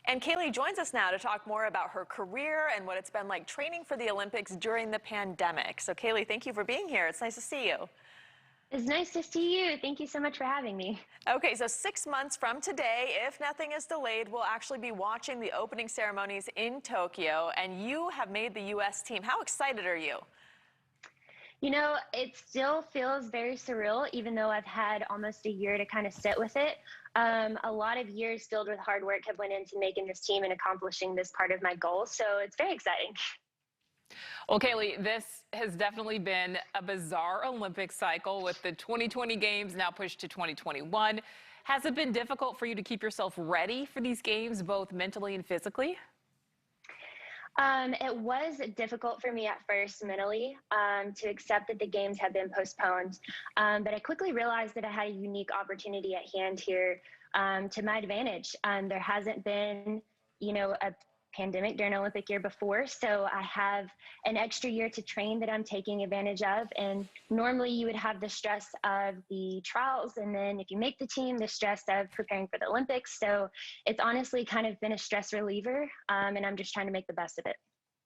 And Kayle joins us now to talk more about her career and what it's been like training for the Olympics during the pandemic. So Kayle, thank you for being here. It's nice to see you. It's nice to see you. Thank you so much for having me. Okay, so 6 months from today, if nothing is delayed, we'll actually be watching the opening ceremonies in Tokyo, and you have made the U.S. team. How excited are you? You know, it still feels very surreal, even though I've had almost a year to kind of sit with it. A lot of years filled with hard work have went into making this team and accomplishing this part of my goal, so it's very exciting. Well, Kayle, this has definitely been a bizarre Olympic cycle with the 2020 games now pushed to 2021. Has it been difficult for you to keep yourself ready for these games, both mentally and physically? It was difficult for me at first mentally to accept that the games had been postponed, but I quickly realized that I had a unique opportunity at hand here to my advantage. There hasn't been, a pandemic during an Olympic year before, so I have an extra year to train that I'm taking advantage of. And normally you would have the stress of the trials, and then if you make the team, the stress of preparing for the Olympics. So it's honestly kind of been a stress reliever, and I'm just trying to make the best of it.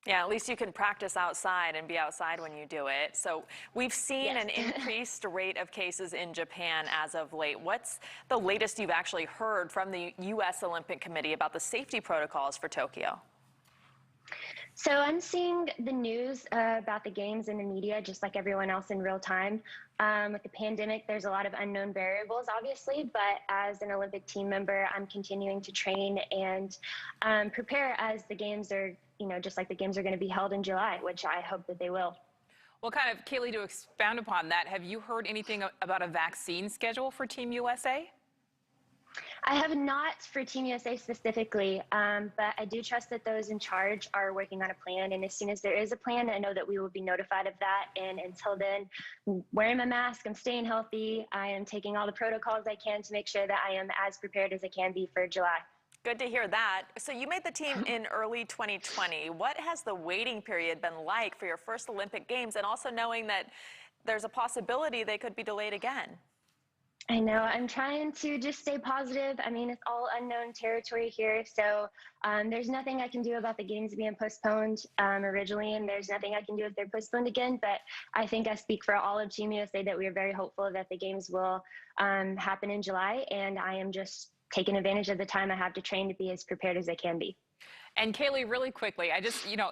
Yeah, at least you can practice outside and be outside when you do it. So we've seen Yes. an increased rate of cases in Japan as of late. What's the latest you've actually heard from the U.S. Olympic Committee about the safety protocols for Tokyo? So I'm seeing the news about the games in the media, just like everyone else in real time. With the pandemic, there's a lot of unknown variables, obviously, but as an Olympic team member, I'm continuing to train and prepare as the games are, just like the games are going to be held in July, which I hope that they will. Well, kind of, Kayle, to expound upon that, have you heard anything about a vaccine schedule for Team USA? I have not for Team USA specifically, but I do trust that those in charge are working on a plan. And as soon as there is a plan, I know that we will be notified of that. And until then, I'm wearing my mask, I'm staying healthy, I am taking all the protocols I can to make sure that I am as prepared as I can be for July. Good to hear that. So you made the team in early 2020. What has the waiting period been like for your first Olympic Games, and also knowing that there's a possibility they could be delayed again? I know. I'm trying to just stay positive. I mean, it's all unknown territory here. So there's nothing I can do about the games being postponed originally, and there's nothing I can do if they're postponed again. But I think I speak for all of Team USA that we are very hopeful that the games will happen in July. And I am just taking advantage of the time I have to train to be as prepared as I can be. And Kayle, really quickly,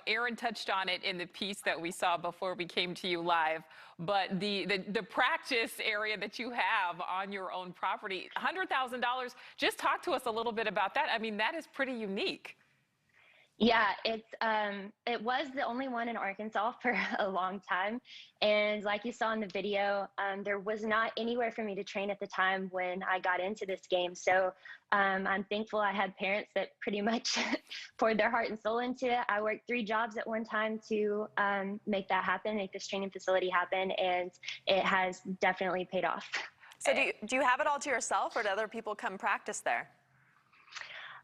Aaron touched on it in the piece that we saw before we came to you live, but the practice area that you have on your own property, $100,000, just talk to us a little bit about that. I mean, that is pretty unique. Yeah, it was the only one in Arkansas for a long time. And like you saw in the video, there was not anywhere for me to train at the time when I got into this game. So I'm thankful I had parents that pretty much poured their heart and soul into it. I worked 3 jobs at one time to make that happen, make this training facility happen, and it has definitely paid off. So do you have it all to yourself, or do other people come practice there?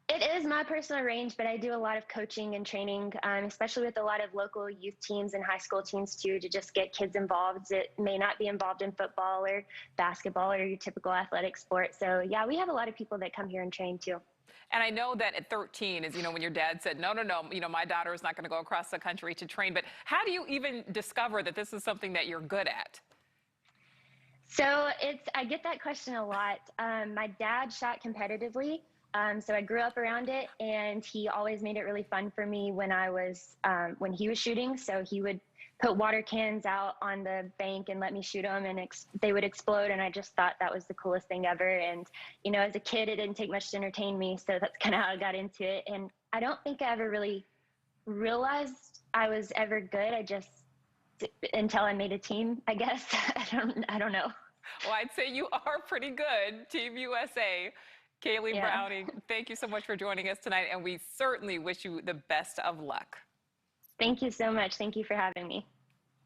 It is my personal range, but I do a lot of coaching and training, especially with a lot of local youth teams and high school teams too, to just get kids involved that may not be involved in football or basketball or your typical athletic sport. So yeah, we have a lot of people that come here and train too. And I know that at 13 is, when your dad said, no, my daughter is not going to go across the country to train. But how do you even discover that this is something that you're good at? So I get that question a lot. My dad shot competitively. So I grew up around it, and he always made it really fun for me when when he was shooting. So he would put water cans out on the bank and let me shoot them, and they would explode. And I just thought that was the coolest thing ever. And, as a kid, it didn't take much to entertain me. So that's kind of how I got into it. And I don't think I ever really realized I was ever good. Until I made a team, I guess. I don't know. Well, I'd say you are pretty good, Team USA. Kayle Browning, thank you so much for joining us tonight, and we certainly wish you the best of luck. Thank you so much. Thank you for having me.